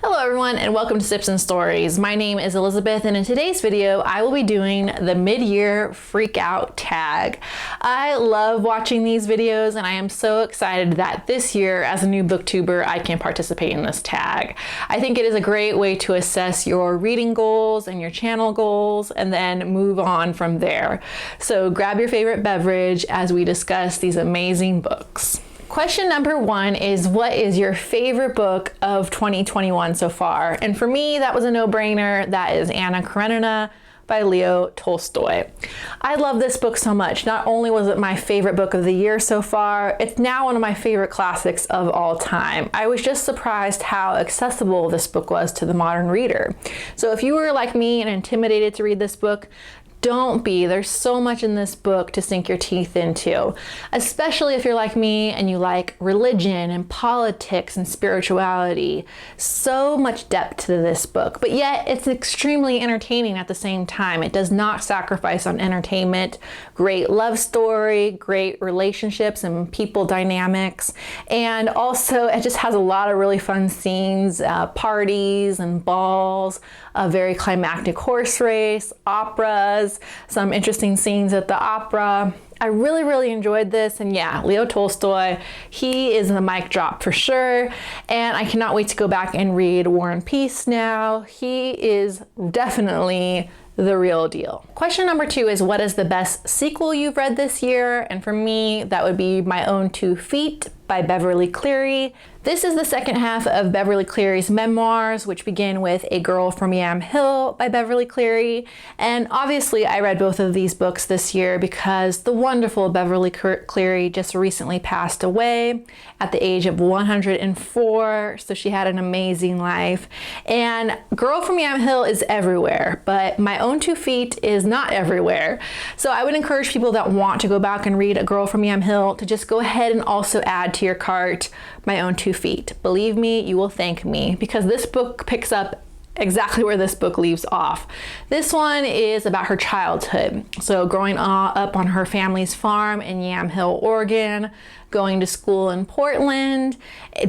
Hello everyone and welcome to Sipz and Stories. My name is Elizabeth and in today's video I will be doing the mid-year freak out tag. I love watching these videos and I am so excited that this year as a new booktuber I can participate in this tag. I think it is a great way to assess your reading goals and your channel goals and then move on from there. So grab your favorite beverage as we discuss these amazing books. Question number one is, what is your favorite book of 2021 so far? And for me, that was a no-brainer. That is Anna Karenina by Leo Tolstoy. I love this book so much. Not only was it my favorite book of the year so far, it's now one of my favorite classics of all time. I was just surprised how accessible this book was to the modern reader. So if you were like me and intimidated to read this book, don't be. There's so much in this book to sink your teeth into, especially if you're like me and you like religion and politics and spirituality. So much depth to this book, but yet it's extremely entertaining at the same time. It does not sacrifice on entertainment. Great love story, great relationships and people dynamics, and also it just has a lot of really fun scenes, parties and balls, a very climactic horse race, operas, some interesting scenes at the opera. I really enjoyed this, and yeah, Leo Tolstoy, he is the mic drop for sure, and I cannot wait to go back and read War and Peace now. He is definitely the real deal. Question number two is, what is the best sequel you've read this year? And for me, that would be My Own 2 Feet by Beverly Cleary. This is the second half of Beverly Cleary's memoirs, which begin with A Girl from Yam Hill by Beverly Cleary. And obviously I read both of these books this year because the wonderful Beverly Cleary just recently passed away at the age of 104. So she had an amazing life. And Girl from Yam Hill is everywhere, but My Own 2 Feet is not everywhere. So I would encourage people that want to go back and read A Girl from Yam Hill to just go ahead and also add to your cart My Own 2 Feet. Believe me, you will thank me, because this book picks up exactly where this book leaves off. This one is about her childhood. So growing up on her family's farm in Yam Hill, Oregon, going to school in Portland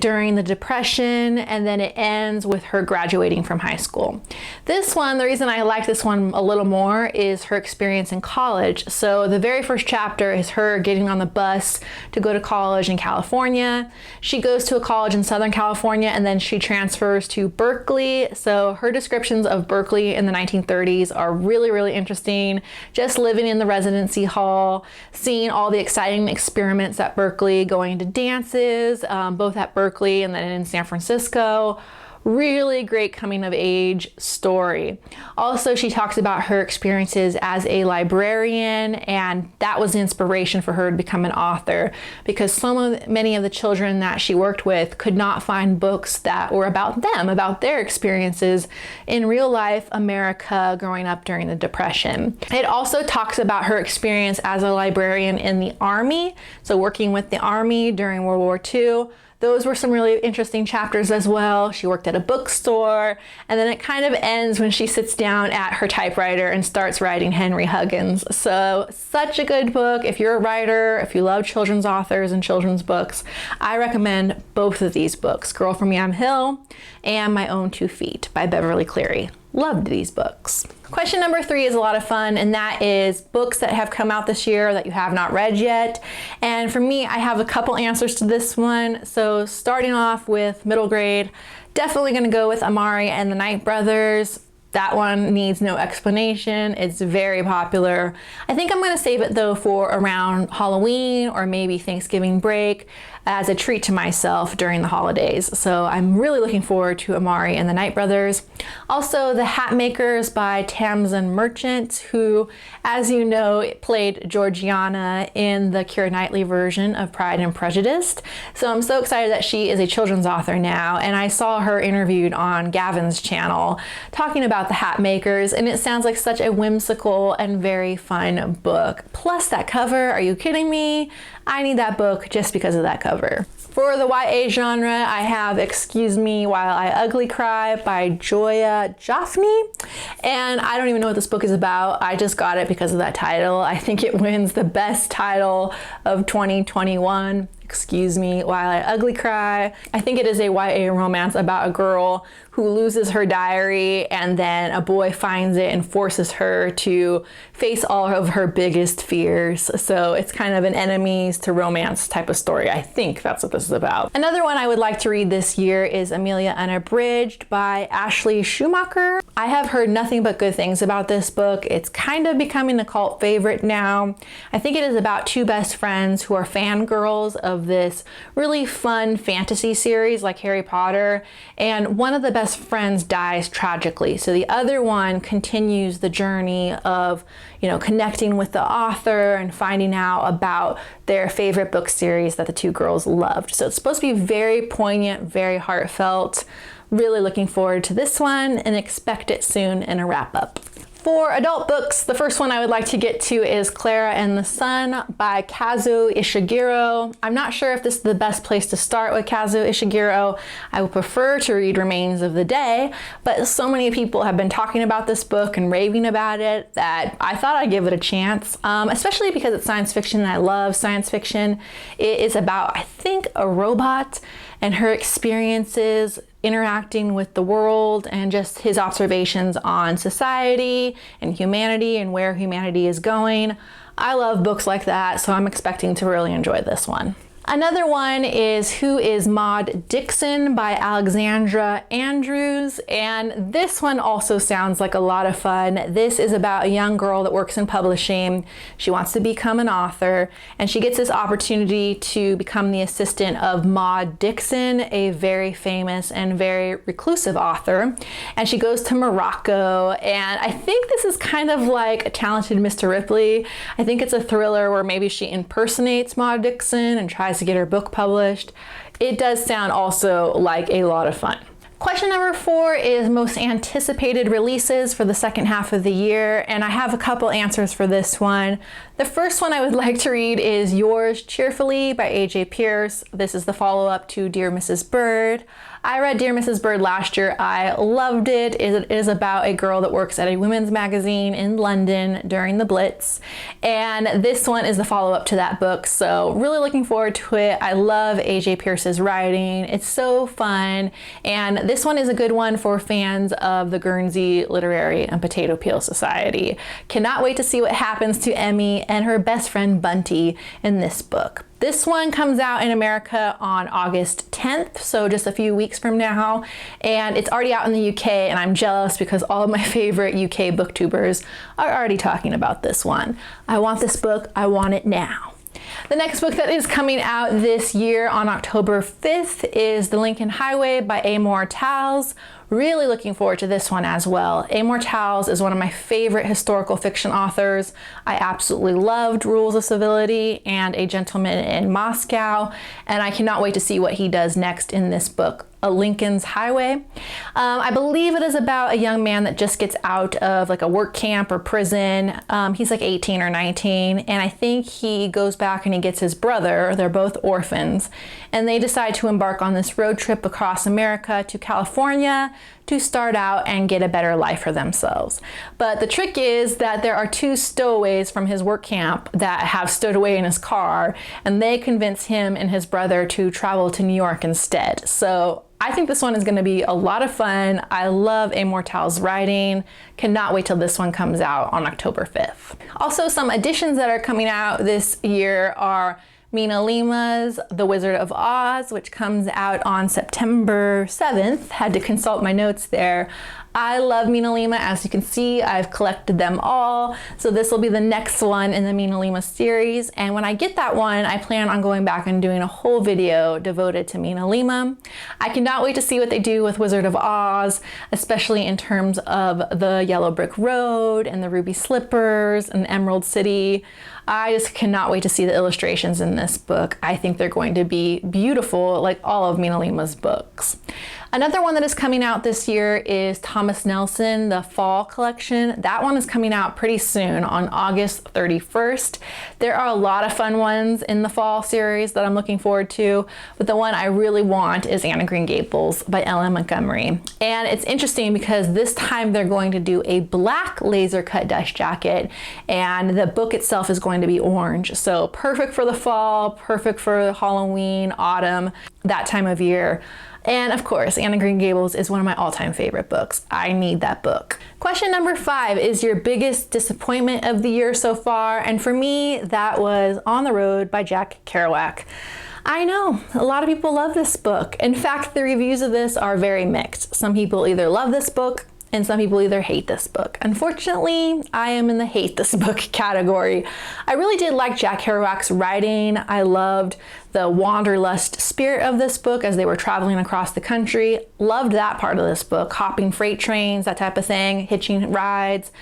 during the Depression, and then it ends with her graduating from high school. This one, the reason I like this one a little more is her experience in college. So the very first chapter is her getting on the bus to go to college in California. She goes to a college in Southern California and then she transfers to Berkeley. So her descriptions of Berkeley in the 1930s are really interesting. Just living in the residency hall, seeing all the exciting experiments at Berkeley, going to dances, both at Berkeley and then in San Francisco. Really great coming of age story. Also, she talks about her experiences as a librarian, and that was the inspiration for her to become an author, because many of the children that she worked with could not find books that were about them, about their experiences in real life America growing up during the Depression. It also talks about her experience as a librarian in the Army, so working with the Army during World War II. Those were some really interesting chapters as well. She worked at a bookstore, and then it kind of ends when she sits down at her typewriter and starts writing Henry Huggins. So such a good book. If you're a writer, if you love children's authors and children's books, I recommend both of these books, Girl from Yam Hill and My Own 2 Feet by Beverly Cleary. Loved these books. Question number three is a lot of fun, and that is books that have come out this year that you have not read yet. And for me, I have a couple answers to this one. So starting off with middle grade, definitely gonna go with Amari and the Night Brothers. That one needs no explanation. It's very popular. I think I'm gonna save it though for around Halloween or maybe Thanksgiving break as a treat to myself during the holidays. So I'm really looking forward to Amari and the Night Brothers. Also, The Hat Makers by Tamsin Merchant, who, as you know, played Georgiana in the Keira Knightley version of Pride and Prejudice. So I'm so excited that she is a children's author now, and I saw her interviewed on Gavin's channel talking about The Hat Makers, and it sounds like such a whimsical and very fun book. Plus that cover, are you kidding me? I need that book just because of that cover. For the YA genre, I have Excuse Me While I Ugly Cry by Joya Joffney. And I don't even know what this book is about. I just got it because of that title. I think it wins the best title of 2021. Excuse Me While I Ugly Cry. I think it is a YA romance about a girl who loses her diary, and then a boy finds it and forces her to face all of her biggest fears. So it's kind of an enemies to romance type of story. I think that's what this is about. Another one I would like to read this year is Amelia Unabridged by Ashley Schumacher. I have heard nothing but good things about this book. It's kind of becoming a cult favorite now. I think it is about two best friends who are fangirls of this really fun fantasy series like Harry Potter, and one of the best friends dies tragically. So the other one continues the journey of, connecting with the author and finding out about their favorite book series that the two girls loved. So it's supposed to be very poignant, very heartfelt. Really looking forward to this one and expect it soon in a wrap-up. For adult books, the first one I would like to get to is Clara and the Sun by Kazuo Ishiguro. I'm not sure if this is the best place to start with Kazuo Ishiguro. I would prefer to read Remains of the Day, but so many people have been talking about this book and raving about it that I thought I'd give it a chance, especially because it's science fiction and I love science fiction. It is about, I think, a robot and her experiences interacting with the world and just his observations on society and humanity and where humanity is going. I love books like that, so I'm expecting to really enjoy this one. Another one is Who is Maud Dixon by Alexandra Andrews, and this one also sounds like a lot of fun. This is about a young girl that works in publishing. She wants to become an author, and she gets this opportunity to become the assistant of Maud Dixon, a very famous and very reclusive author. And she goes to Morocco, and I think this is kind of like a Talented Mr. Ripley. I think it's a thriller where maybe she impersonates Maud Dixon and tries to get her book published. It does sound also like a lot of fun. Question number 4 is most anticipated releases for the second half of the year, and I have a couple answers for this one. The first one I would like to read is Yours Cheerfully by A.J. Pierce. This is the follow-up to Dear Mrs. Bird. I read Dear Mrs. Bird last year. I loved it. It is about a girl that works at a women's magazine in London during the Blitz. And this one is the follow-up to that book. So really looking forward to it. I love A.J. Pierce's writing. It's so fun. And this one is a good one for fans of the Guernsey Literary and Potato Peel Society. Cannot wait to see what happens to Emmy and her best friend Bunty in this book. This one comes out in America on August 10th, so just a few weeks from now, and it's already out in the UK, and I'm jealous because all of my favorite UK booktubers are already talking about this one. I want this book, I want it now. The next book that is coming out this year on October 5th is The Lincoln Highway by Amor Towles. Really looking forward to this one as well. Amor Towles is one of my favorite historical fiction authors. I absolutely loved Rules of Civility and A Gentleman in Moscow, and I cannot wait to see what he does next in this book, A Lincoln's Highway. I believe it is about a young man that just gets out of like a work camp or prison. He's like 18 or 19, and I think he goes back and he gets his brother. They're both orphans, and they decide to embark on this road trip across America to California to start out and get a better life for themselves. But the trick is that there are two stowaways from his work camp that have stowed away in his car, and they convince him and his brother to travel to New York instead. So I think this one is going to be a lot of fun. I love Amor Towles' writing. Cannot wait till this one comes out on October 5th. Also, some additions that are coming out this year are Mina Lima's The Wizard of Oz, which comes out on September 7th. Had to consult my notes there. I love Mina Lima. As you can see, I've collected them all. So this will be the next one in the Mina Lima series. And when I get that one, I plan on going back and doing a whole video devoted to Mina Lima. I cannot wait to see what they do with Wizard of Oz, especially in terms of the Yellow Brick Road and the Ruby Slippers and the Emerald City. I just cannot wait to see the illustrations in this book. I think they're going to be beautiful, like all of Mina Lima's books. Another one that is coming out this year is Thomas Nelson, the Fall Collection. That one is coming out pretty soon on August 31st. There are a lot of fun ones in the Fall series that I'm looking forward to, but the one I really want is Anne of Green Gables by Ellen Montgomery. And it's interesting because this time they're going to do a black laser cut dust jacket, and the book itself is going to be orange. So perfect for the fall, perfect for Halloween, autumn, that time of year. And of course, Anne of Green Gables is one of my all-time favorite books. I need that book. Question number 5 is your biggest disappointment of the year so far. And for me, that was On the Road by Jack Kerouac. I know, a lot of people love this book. In fact, the reviews of this are very mixed. Some people either love this book and some people either hate this book. Unfortunately, I am in the hate this book category. I really did like Jack Kerouac's writing. I loved the wanderlust spirit of this book as they were traveling across the country. Loved that part of this book, hopping freight trains, that type of thing, hitching rides.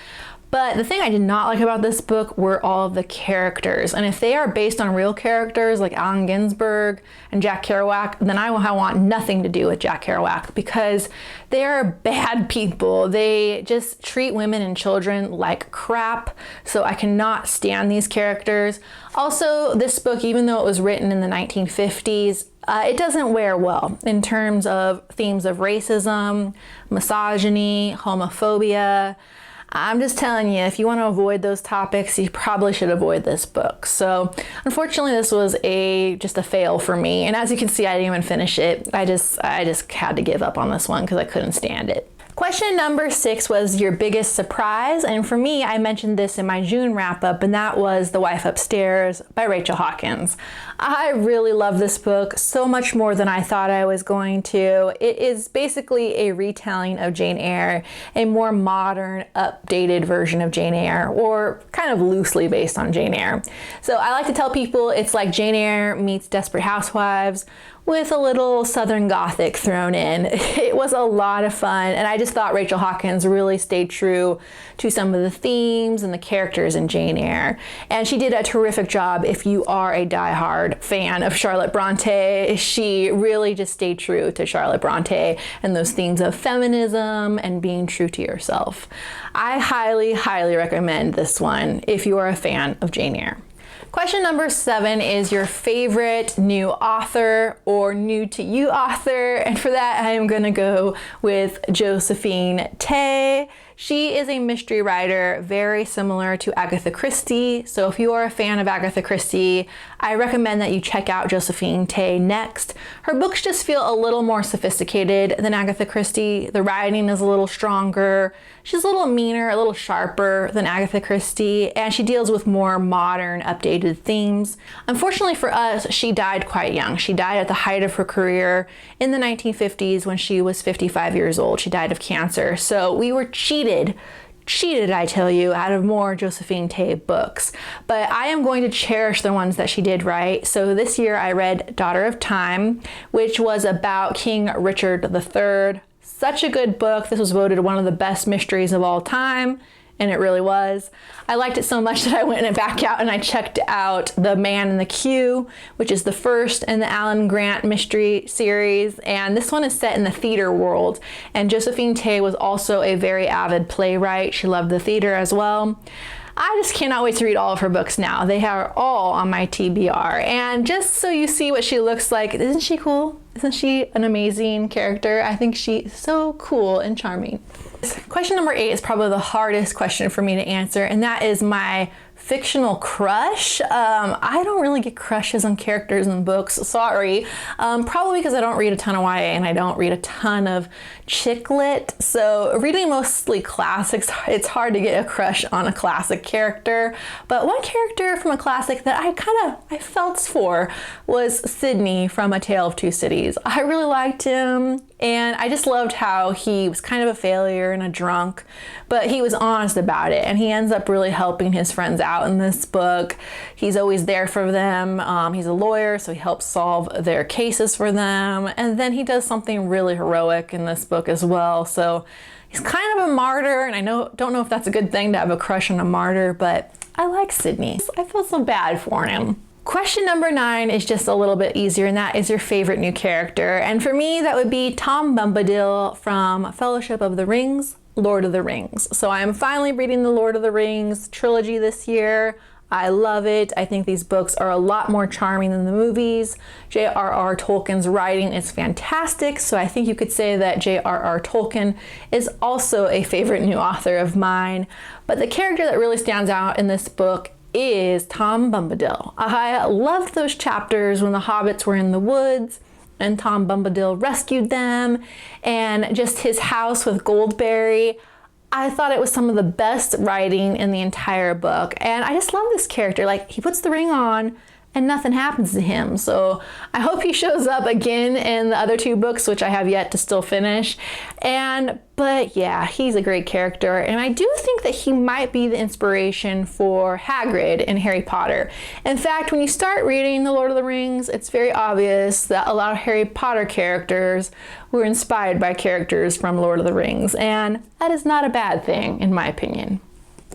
But the thing I did not like about this book were all of the characters. And if they are based on real characters like Allen Ginsberg and Jack Kerouac, then I want nothing to do with Jack Kerouac because they are bad people. They just treat women and children like crap. So I cannot stand these characters. Also, this book, even though it was written in the 1950s, it doesn't wear well in terms of themes of racism, misogyny, homophobia. I'm just telling you, if you want to avoid those topics, you probably should avoid this book. So unfortunately, this was just a fail for me. And as you can see, I didn't even finish it. I just had to give up on this one because I couldn't stand it. Question number 6 was your biggest surprise. And for me, I mentioned this in my June wrap up, and that was The Wife Upstairs by Rachel Hawkins. I really love this book so much more than I thought I was going to. It is basically a retelling of Jane Eyre, a more modern, updated version of Jane Eyre, or kind of loosely based on Jane Eyre. So I like to tell people it's like Jane Eyre meets Desperate Housewives with a little Southern Gothic thrown in. It was a lot of fun, and I just thought Rachel Hawkins really stayed true to some of the themes and the characters in Jane Eyre. And she did a terrific job if you are a diehard fan of Charlotte Bronte. She really just stayed true to Charlotte Bronte and those themes of feminism and being true to yourself. I highly, highly recommend this one if you are a fan of Jane Eyre. Question number 7 is your favorite new author or new to you author. And for that, I am going to go with Josephine Tey. She is a mystery writer very similar to Agatha Christie. So if you are a fan of Agatha Christie, I recommend that you check out Josephine Tey next. Her books just feel a little more sophisticated than Agatha Christie. The writing is a little stronger. She's a little meaner, a little sharper than Agatha Christie, and she deals with more modern, updated themes. Unfortunately for us, she died quite young. She died at the height of her career in the 1950s when she was 55 years old. She died of cancer. So we were cheated, I tell you, out of more Josephine Tey books. But I am going to cherish the ones that she did write. So this year I read Daughter of Time, which was about King Richard III. Such a good book. This was voted one of the best mysteries of all time, and it really was. I liked it so much that I went back out and I checked out The Man in the Queue, which is the first in the Alan Grant mystery series, and this one is set in the theater world. And Josephine Tey was also a very avid playwright. She loved the theater as well. I just cannot wait to read all of her books now. They are all on my TBR. And just so you see what she looks like, isn't she cool? Isn't she an amazing character? I think she's so cool and charming. Question number 8 is probably the hardest question for me to answer, and that is my fictional crush. I don't really get crushes on characters in books, sorry. Probably because I don't read a ton of YA and I don't read a ton of chick lit. So reading mostly classics, it's hard to get a crush on a classic character. But one character from a classic that I felt for was Sidney from A Tale of Two Cities. I really liked him, and I just loved how he was kind of a failure and a drunk, but he was honest about it, and he ends up really helping his friends out in this book. He's always there for them. He's a lawyer, so he helps solve their cases for them, and then he does something really heroic in this book as well. So he's kind of a martyr, and I don't know if that's a good thing to have a crush on a martyr, but I like Sidney. I feel so bad for him. Question number 9 is just a little bit easier, and that is your favorite new character. And for me, that would be Tom Bombadil from Fellowship of the Rings, Lord of the Rings. So I am finally reading the Lord of the Rings trilogy this year. I love it. I think these books are a lot more charming than the movies. J.R.R. Tolkien's writing is fantastic, so I think you could say that J.R.R. Tolkien is also a favorite new author of mine. But the character that really stands out in this book is Tom Bombadil. I loved those chapters when the hobbits were in the woods and Tom Bombadil rescued them, and just his house with Goldberry. I thought it was some of the best writing in the entire book, and I just love this character. Like, he puts the ring on and nothing happens to him. So I hope he shows up again in the other 2 books, which I have yet to still finish. But yeah, he's a great character. And I do think that he might be the inspiration for Hagrid in Harry Potter. In fact, when you start reading The Lord of the Rings, it's very obvious that a lot of Harry Potter characters were inspired by characters from Lord of the Rings. And that is not a bad thing, in my opinion.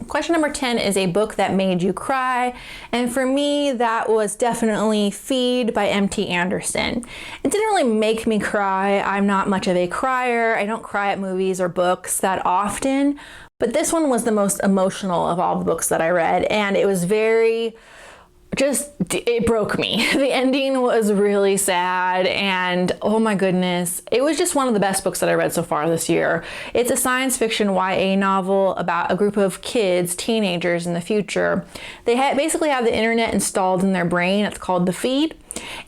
Question number 10 is a book that made you cry, and for me that was definitely Feed by M.T. Anderson. It didn't really make me cry. I'm not much of a crier. I don't cry at movies or books that often, but this one was the most emotional of all the books that I read, and it was it broke me. The ending was really sad, and oh my goodness, it was just one of the best books that I read so far this year. It's a science fiction YA novel about a group of kids, teenagers in the future. They basically have the internet installed in their brain. It's called The Feed.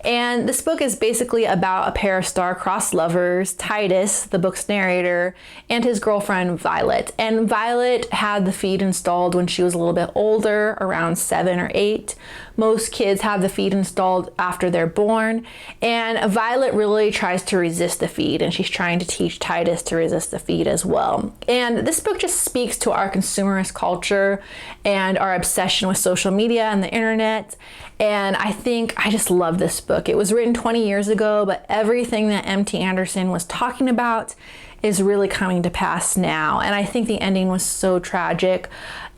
And this book is basically about a pair of star-crossed lovers, Titus, the book's narrator, and his girlfriend, Violet. And Violet had the feed installed when she was a little bit older, around 7 or 8. Most kids have the feed installed after they're born. And Violet really tries to resist the feed, and she's trying to teach Titus to resist the feed as well. And this book just speaks to our consumerist culture and our obsession with social media and the internet. And I just love this book. It was written 20 years ago, but everything that M.T. Anderson was talking about is really coming to pass now. And I think the ending was so tragic,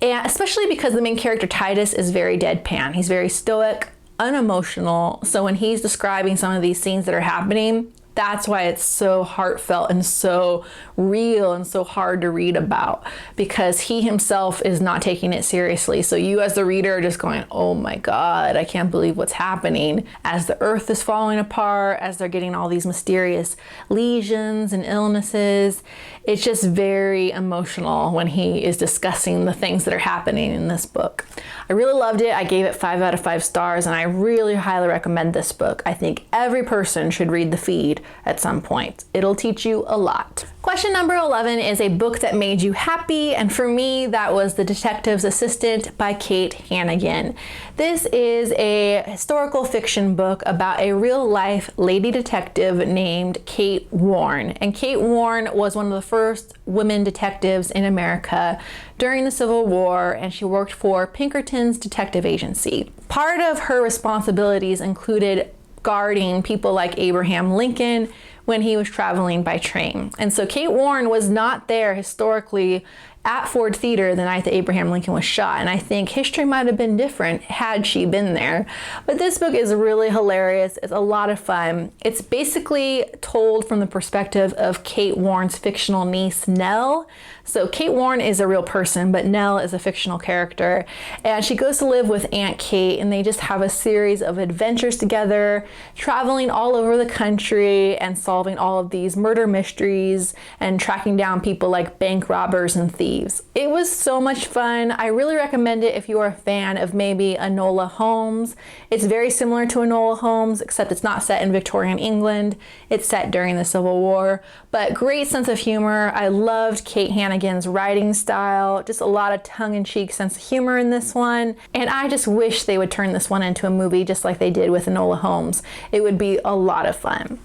and especially because the main character Titus is very deadpan. He's very stoic, unemotional. So when he's describing some of these scenes that are happening, that's why it's so heartfelt and so real and so hard to read about, because he himself is not taking it seriously. So you as the reader are just going, oh my God, I can't believe what's happening as the earth is falling apart, as they're getting all these mysterious lesions and illnesses. It's just very emotional when he is discussing the things that are happening in this book. I really loved it. I gave it 5 out of 5 stars, and I really highly recommend this book. I think every person should read The Feed at some point. It'll teach you a lot. Question number 11 is a book that made you happy, and for me that was The Detective's Assistant by Kate Hannigan. This is a historical fiction book about a real-life lady detective named Kate Warne. And Kate Warne was one of the first women detectives in America during the Civil War, and she worked for Pinkerton's detective agency. Part of her responsibilities included guarding people like Abraham Lincoln when he was traveling by train. And so Kate Warne was not there historically at Ford Theater the night that Abraham Lincoln was shot, and I think history might have been different had she been there. But this book is really hilarious. It's a lot of fun. It's basically told from the perspective of Kate Warne's fictional niece, Nell. So Kate Warne is a real person, but Nell is a fictional character, and she goes to live with Aunt Kate, and they just have a series of adventures together, traveling all over the country and solving all of these murder mysteries and tracking down people like bank robbers and thieves. It was so much fun. I really recommend it if you are a fan of maybe Enola Holmes. It's very similar to Enola Holmes, except it's not set in Victorian England. It's set during the Civil War, but great sense of humor. I loved Kate Hannigan's writing style, just a lot of tongue-in-cheek sense of humor in this one, and I just wish they would turn this one into a movie just like they did with Enola Holmes. It would be a lot of fun.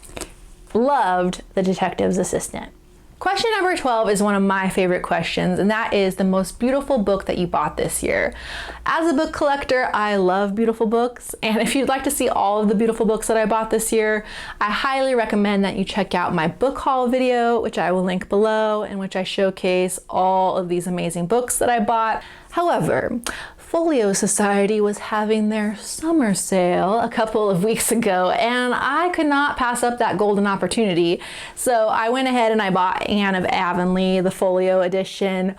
Loved The Detective's Assistant. Question number 12 is one of my favorite questions, and that is the most beautiful book that you bought this year. As a book collector, I love beautiful books, and if you'd like to see all of the beautiful books that I bought this year, I highly recommend that you check out my book haul video, which I will link below, in which I showcase all of these amazing books that I bought. However, Folio Society was having their summer sale a couple of weeks ago, and I could not pass up that golden opportunity. So I went ahead and I bought Anne of Avonlea, the Folio edition.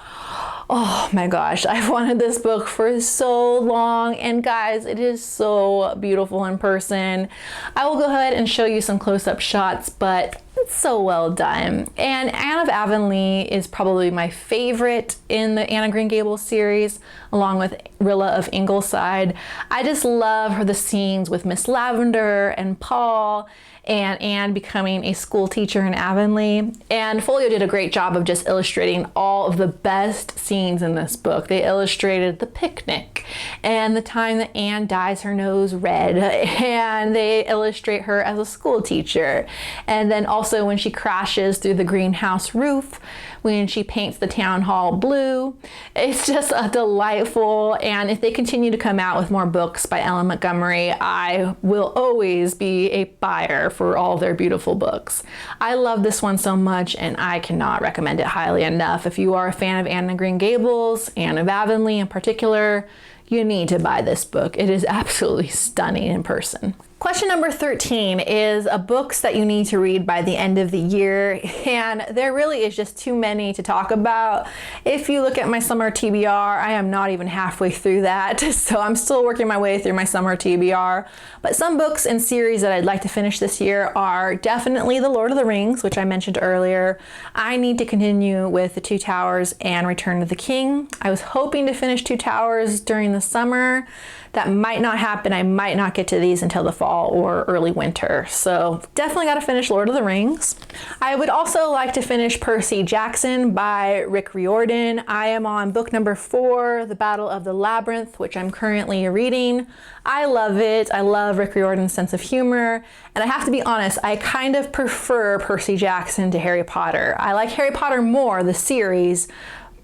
Oh my gosh, I've wanted this book for so long, and guys, it is so beautiful in person. I will go ahead and show you some close-up shots, but it's so well done. And Anne of Avonlea is probably my favorite in the Anne of Green Gables series, along with Rilla of Ingleside. I just love the scenes with Miss Lavender and Paul, and Anne becoming a school teacher in Avonlea. And Folio did a great job of just illustrating all of the best scenes in this book. They illustrated the picnic and the time that Anne dyes her nose red, and they illustrate her as a school teacher. And then also when she crashes through the greenhouse roof, when she paints the town hall blue. It's just a delightful, and if they continue to come out with more books by Ellen Montgomery, I will always be a buyer for all their beautiful books. I love this one so much, and I cannot recommend it highly enough. If you are a fan of Anne of Green Gables, Anne of Avonlea in particular, you need to buy this book. It is absolutely stunning in person. Question number 13 is books that you need to read by the end of the year, and there really is just too many to talk about. If you look at my summer TBR, I am not even halfway through that, so I'm still working my way through my summer TBR. But some books and series that I'd like to finish this year are definitely The Lord of the Rings, which I mentioned earlier. I need to continue with The Two Towers and Return of the King. I was hoping to finish Two Towers during the summer. That might not happen. I might not get to these until the fall or early winter. So definitely got to finish Lord of the Rings. I would also like to finish Percy Jackson by Rick Riordan. I am on book number 4, The Battle of the Labyrinth, which I'm currently reading. I love it. I love Rick Riordan's sense of humor. And I have to be honest, I kind of prefer Percy Jackson to Harry Potter. I like Harry Potter more, the series,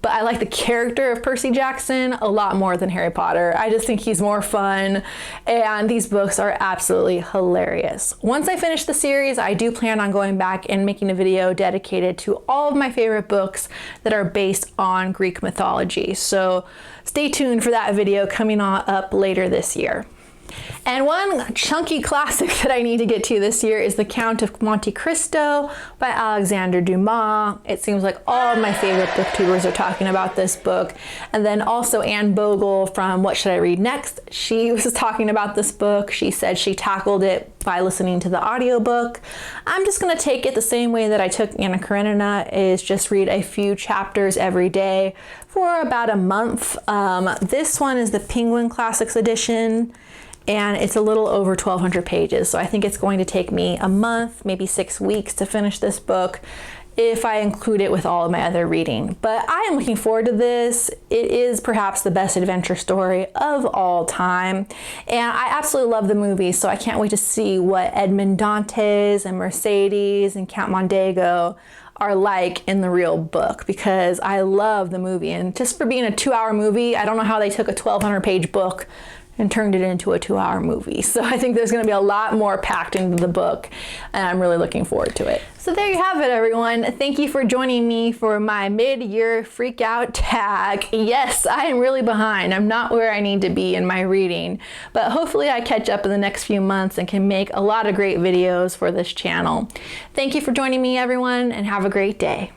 but I like the character of Percy Jackson a lot more than Harry Potter. I just think he's more fun, and these books are absolutely hilarious. Once I finish the series, I do plan on going back and making a video dedicated to all of my favorite books that are based on Greek mythology. So stay tuned for that video coming on up later this year. And one chunky classic that I need to get to this year is The Count of Monte Cristo by Alexander Dumas. It seems like all of my favorite booktubers are talking about this book. And then also Anne Bogle from What Should I Read Next? She was talking about this book. She said she tackled it by listening to the audiobook. I'm just going to take it the same way that I took Anna Karenina, is just read a few chapters every day for about a month. This one is the Penguin Classics edition, and it's a little over 1,200 pages. So I think it's going to take me a month, maybe 6 weeks to finish this book if I include it with all of my other reading. But I am looking forward to this. It is perhaps the best adventure story of all time. And I absolutely love the movie, so I can't wait to see what Edmond Dantes and Mercedes and Count Mondego are like in the real book, because I love the movie. And just for being a 2-hour movie, I don't know how they took a 1,200 page book and turned it into a 2-hour movie. So I think there's going to be a lot more packed into the book, and I'm really looking forward to it. So there you have it, everyone. Thank you for joining me for my mid-year freak out tag. Yes, I am really behind. I'm not where I need to be in my reading, but hopefully I catch up in the next few months and can make a lot of great videos for this channel. Thank you for joining me, everyone, and have a great day.